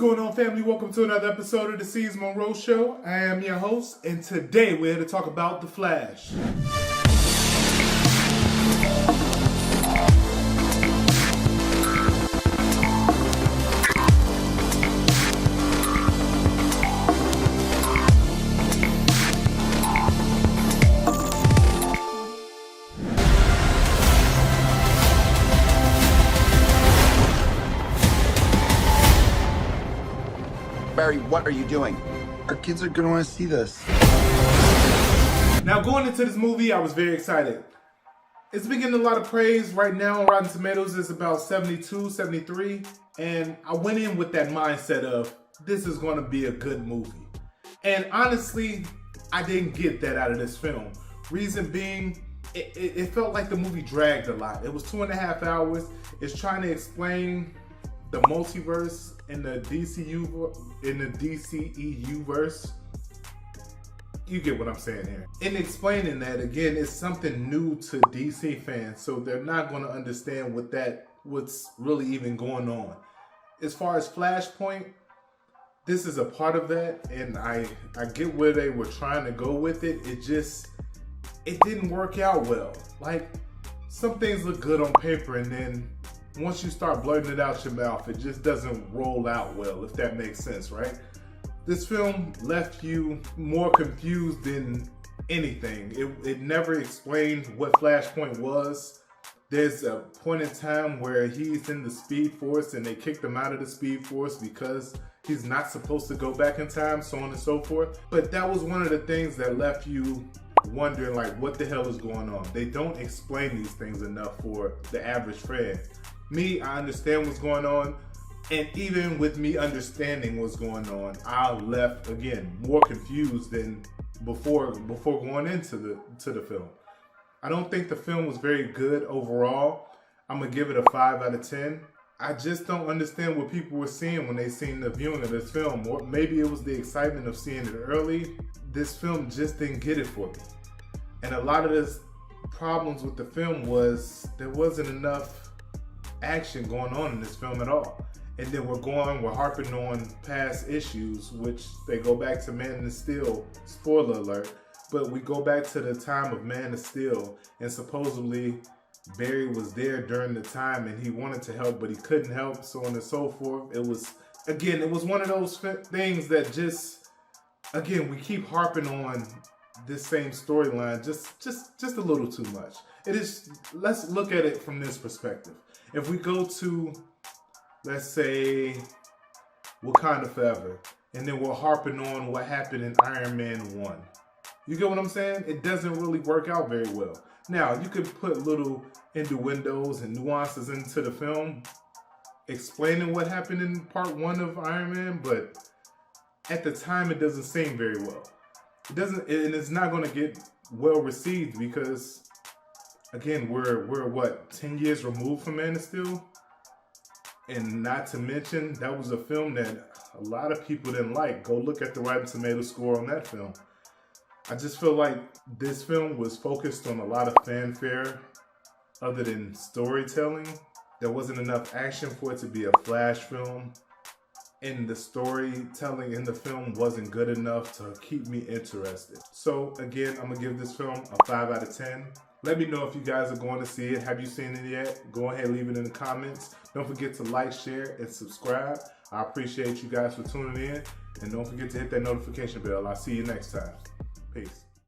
going on, family? Welcome to another episode of the Seez Show. I am your host, and today we're here to talk about The Flash. Barry, what are you doing? Our kids are gonna want to see this. Now, going into this movie, I was very excited. It's been getting a lot of praise right now on Rotten Tomatoes. It's about 72, 73. And I went in with that mindset of, this is going to be a good movie. And honestly, I didn't get that out of this film. Reason being, it felt like the movie dragged a lot. It was 2.5 hours. It's trying to explain the multiverse in the DCEU verse. You get what I'm saying here. In explaining that, again, it's something new to DC fans, so they're not going to understand what's really even going on. As far as Flashpoint, this is a part of that, and I get where they were trying to go with it. It didn't work out well. Like, some things look good on paper, and then once you start blurting it out your mouth, it just doesn't roll out well, if that makes sense, right? This film left you more confused than anything. It never explained what Flashpoint was. There's a point in time where he's in the Speed Force and they kicked him out of the Speed Force because he's not supposed to go back in time, so on and so forth. But that was one of the things that left you wondering, like, what the hell is going on? They don't explain these things enough for the average fan. Me, I understand what's going on, and even with me understanding what's going on, I left, again, more confused than before going into the film. I don't think the film was very good overall. I'm gonna give it a 5 out of 10. I just don't understand what people were seeing when they seen the viewing of this film. Or maybe it was the excitement of seeing it early. This film just didn't get it for me. And a lot of the problems with the film was there wasn't enough action going on in this film at all. And then we're harping on past issues, which they go back to Man of Steel, spoiler alert, but we go back to the time of Man of Steel, and supposedly Barry was there during the time and he wanted to help, but he couldn't help, so on and so forth. It was one of those things that just, again, we keep harping on this same storyline just a little too much. Let's look at it from this perspective. If we go to, let's say, Wakanda Forever, and then we're harping on what happened in Iron Man 1. You get what I'm saying? It doesn't really work out very well. Now, you could put little innuendos and nuances into the film, explaining what happened in part 1 of Iron Man, but at the time, it doesn't seem very well. It doesn't, and it's not going to get well received because, again, we're what, 10 years removed from Man of Steel? And not to mention, that was a film that a lot of people didn't like. Go look at the Rotten Tomatoes score on that film. I just feel like this film was focused on a lot of fanfare other than storytelling. There wasn't enough action for it to be a Flash film. And the storytelling in the film wasn't good enough to keep me interested. So again, I'm gonna give this film a 5 out of 10. Let me know if you guys are going to see it. Have you seen it yet? Go ahead and leave it in the comments. Don't forget to like, share, and subscribe. I appreciate you guys for tuning in. And don't forget to hit that notification bell. I'll see you next time. Peace.